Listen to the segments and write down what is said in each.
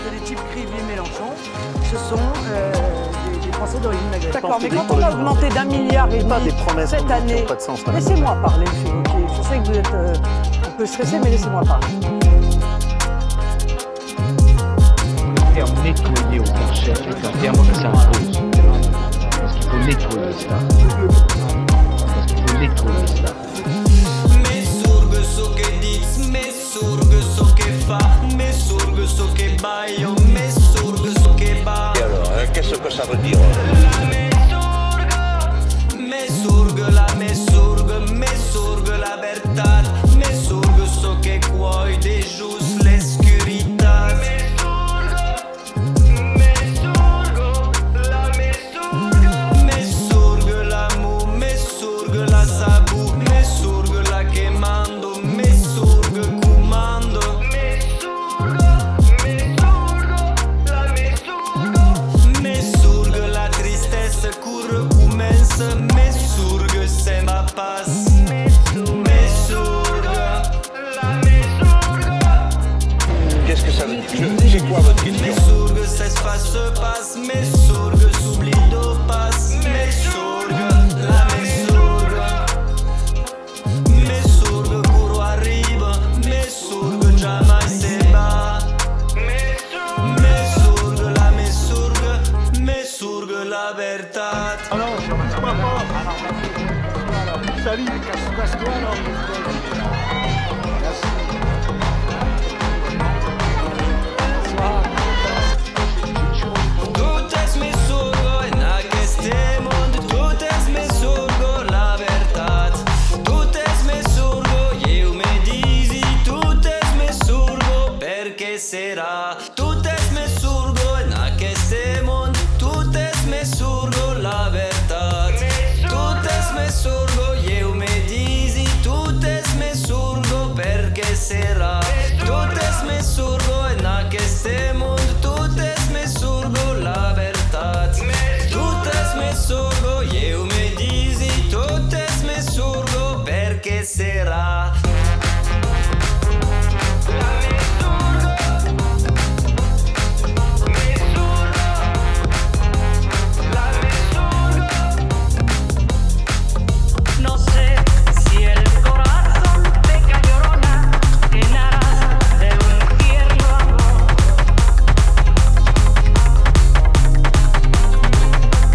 que les types crient Mélenchon, ce sont des Français d'origine maghrébine. D'accord, mais quand on a augmenté d'1,5 milliard cette année, laissez-moi parler, monsieur Wauquiez. Je sais que vous êtes un peu stressé, mais laissez-moi parler. Le terme nettoyer au Karcher est un terme qui s'impose. Parce qu'il faut nettoyer ça. Parce qu'il faut nettoyer ça. Me surg so che diz, me surg so che fa, me surg so che baio, me surg so che ba. Et alors, qu'est-ce que ça veut dire? Me surg la me surg la verdad, me surg so che cuoi de jus l'escuridad. Me surg la mu, me surg la sabu, me surg la quemando, me surg comando. Me surg la tristesse court commence, me surg c'est ma passe. Me surg Qu'est-ce que ça veut dire? C'est quoi votre question? me surg s'espace se passe, me surg s'oublie d'eau passe, me surg la me surg. Me surg couro arriba, me surg jamais se bat. Me surg la me surg la verdad. Tout es me surgo en aqueste mondo, tout es me surgo la verdad. Tout es me surgo, eu me disi, tout es me surgo, perché será? Tout es me surgo en aqueste mondo, tout es me surgo la verdad. Tout es me surgo, eu me disi, tout es me surgo, perché será? Tout es me surgo en aqueste mondo, tout es me surgo la verdad. Tout es me surgo, eu me disi, tout es me surgo, perché será? No sé si el corazón peca llorona, que nace de un tierno amor.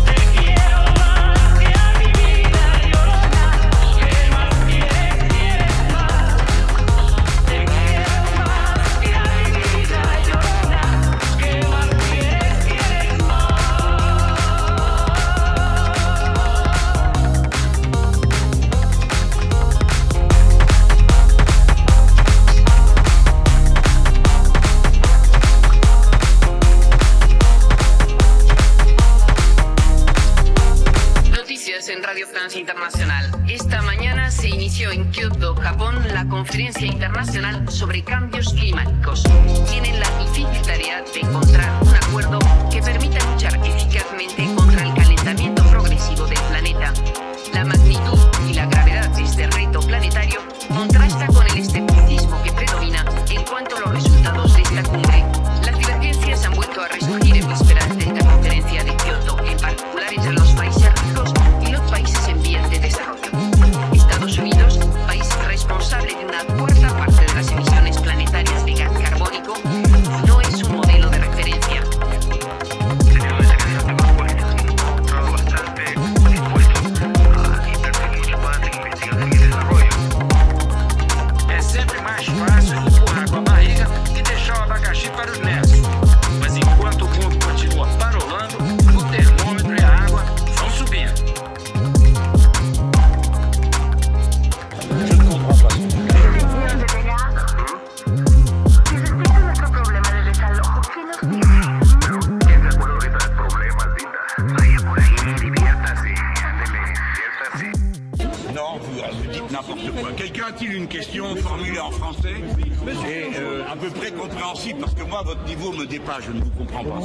Te quiero más que a mi vida llorona, que más quieres más. Te quiero más que a mi vida llorona, que más quieres más. Noticias en Radio France Internacional. Esta mañana se inició en Kyoto, Japón, la conferencia internacional sobre cambios climáticos. Tienen la difícil tarea de encontrar un acuerdo que permita luchar eficazmente contra el calentamiento progresivo del planeta. La magnitud y la gravedad de este reto planetario contrasta con el escepticismo que predomina en cuanto a los resultados de esta cumbre. Las divergencias han vuelto a resurgir en vísperas de esta conferencia de Kyoto, en particular entre los países ricos y los países en vías de desarrollo. Estados Unidos, país responsable de una cuarta parte de las emisiones planetarias de gas carbónico, no es un modelo de referencia. É sempre mais fácil empurrar com a barriga e deixar o abacaxi para os netos. Mas enquanto o mundo continua parolando, o termômetro e a água vão subindo. Je ne comprends pas. nuestro problema de desalojo. ¿Qué nos dice? ¿Quién se acuerda ahorita del problema, linda? Vaya por ahí, diviértase, ándele, diviértase. Non, vous dites n'importe quoi. Quelqu'un a-t-il une question formulée en français et à peu près compréhensible? Parce que moi, votre niveau me dépasse, je ne vous comprends pas.